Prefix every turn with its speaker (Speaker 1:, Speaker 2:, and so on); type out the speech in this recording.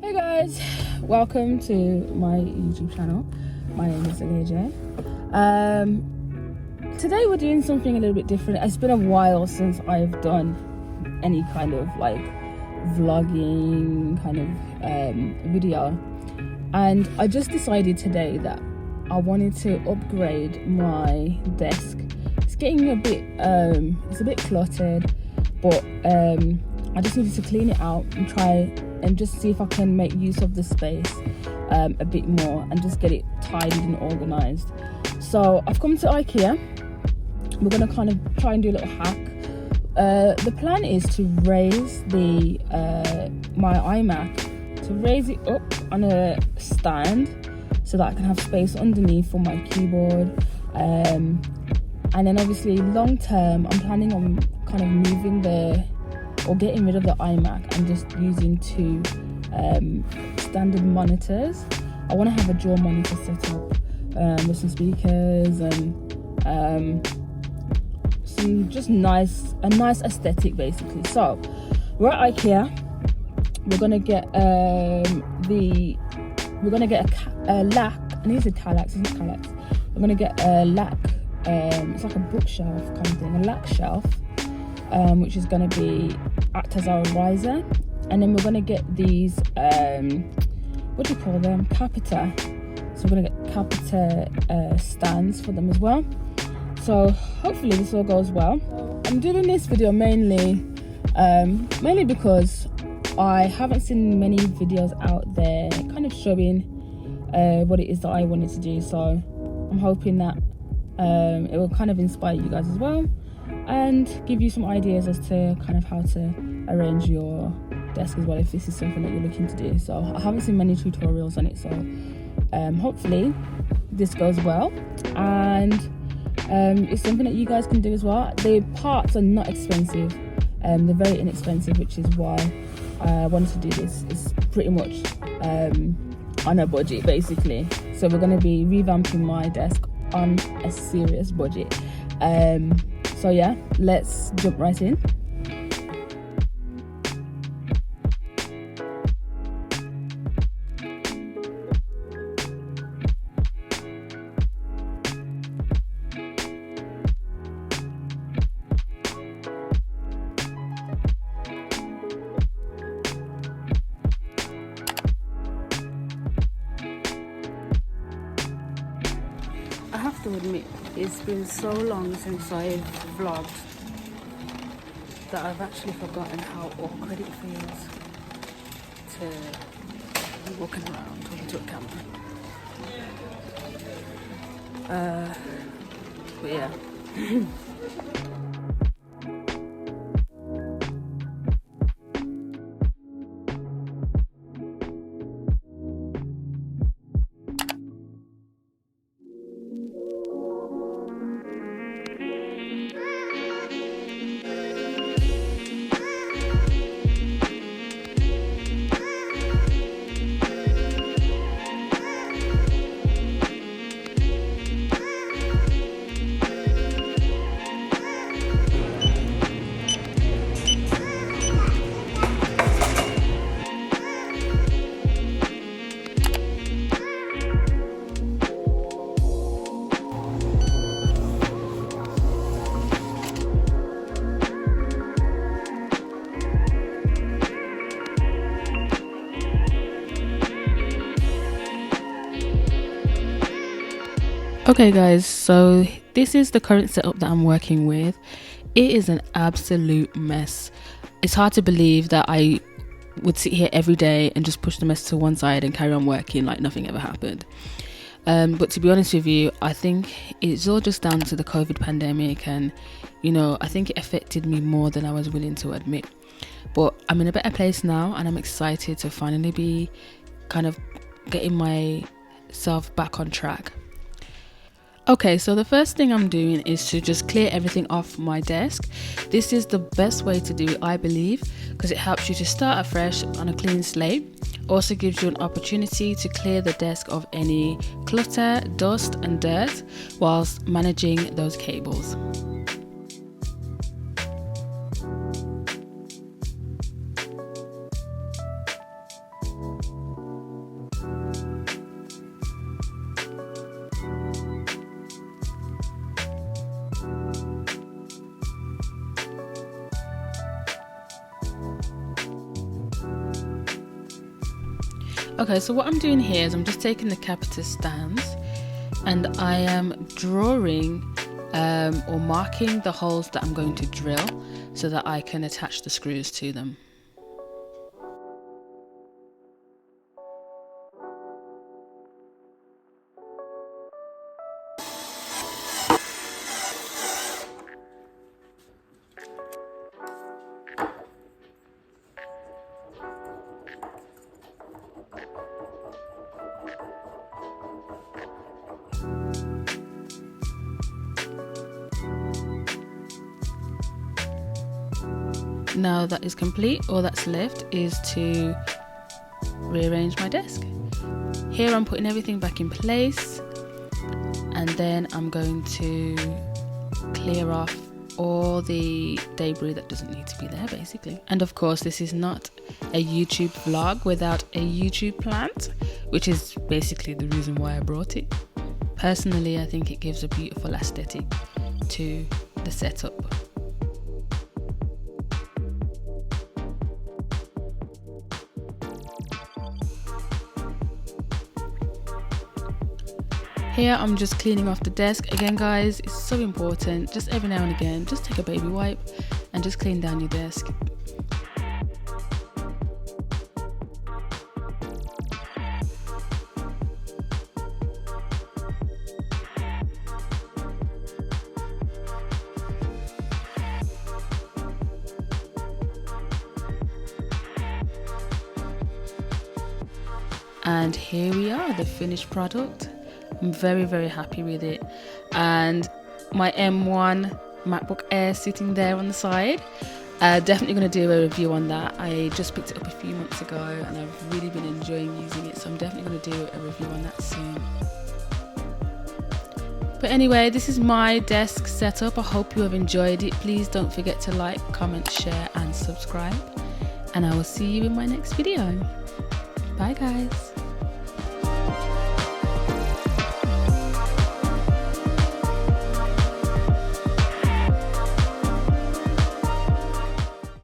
Speaker 1: Hey guys, welcome to my YouTube channel. My name is AJ. Today we're doing something a little bit different. It's been a while since I've done any kind of like vlogging kind of video, and I just decided today that I wanted to upgrade my desk. It's getting a bit it's a bit cluttered, but I just needed to clean it out and try and just see if I can make use of the space a bit more and just get it tidied and organized. So I've come to IKEA. We're gonna kind of try and do a little hack. The plan is to raise the my iMac, to raise it up on a stand so that I can have space underneath for my keyboard. And then obviously long term, I'm planning on kind of moving or getting rid of the iMac and just using two standard monitors. I want to have a dual monitor set up with some speakers and some just a nice aesthetic basically. So we're at IKEA. We're gonna get a lac. I need to Calax. It's not Calax. We're gonna get a lac. It's like a bookshelf kind of thing, a lac shelf. Which is going to act as our riser, and then we're going to get these what do you call them, capita. So we're going to get capita stands for them as well. So hopefully this all goes well. I'm doing this video mainly because I haven't seen many videos out there kind of showing what it is that I wanted to do. So I'm hoping that it will kind of inspire you guys as well and give you some ideas as to kind of how to arrange your desk as well, if this is something that you're looking to do. So I haven't seen many tutorials on it, so hopefully this goes well, and it's something that you guys can do as well. The parts are not expensive, they're very inexpensive, which is why I wanted to do this. It's pretty much on a budget basically. So we're going to be revamping my desk on a serious budget. So yeah, let's jump right in. I have to admit, it's been so long since I've vlogged that I've actually forgotten how awkward it feels to be walking around talking to a camera. But yeah. Okay guys, so this is the current setup that I'm working with. It is an absolute mess. It's hard to believe that I would sit here every day and just push the mess to one side and carry on working like nothing ever happened. But to be honest with you, I think it's all just down to the COVID pandemic, and I think it affected me more than I was willing to admit. But I'm in a better place now, and I'm excited to finally be kind of getting myself back on track. Okay, so the first thing I'm doing is to just clear everything off my desk. This is the best way to do it, I believe, because it helps you to start afresh on a clean slate. Also gives you an opportunity to clear the desk of any clutter, dust and dirt whilst managing those cables. Okay, so what I'm doing here is I'm just taking the capacitor stands and I am drawing or marking the holes that I'm going to drill so that I can attach the screws to them. Now that is complete, all that's left is to rearrange my desk. Here I'm putting everything back in place, and then I'm going to clear off all the debris that doesn't need to be there, basically. And of course, this is not a YouTube vlog without a YouTube plant, which is basically the reason why I brought it. Personally, I think it gives a beautiful aesthetic to the setup. Here I'm just cleaning off the desk. Again guys, it's so important, just every now and again, just take a baby wipe and just clean down your desk. And here we are, the finished product. I'm very, very happy with it. And my M1 MacBook Air sitting there on the side. Definitely going to do a review on that. I just picked it up a few months ago and I've really been enjoying using it, so I'm definitely going to do a review on that soon. But anyway, this is my desk setup. I hope you have enjoyed it. Please don't forget to like, comment, share and subscribe. And I will see you in my next video. Bye guys.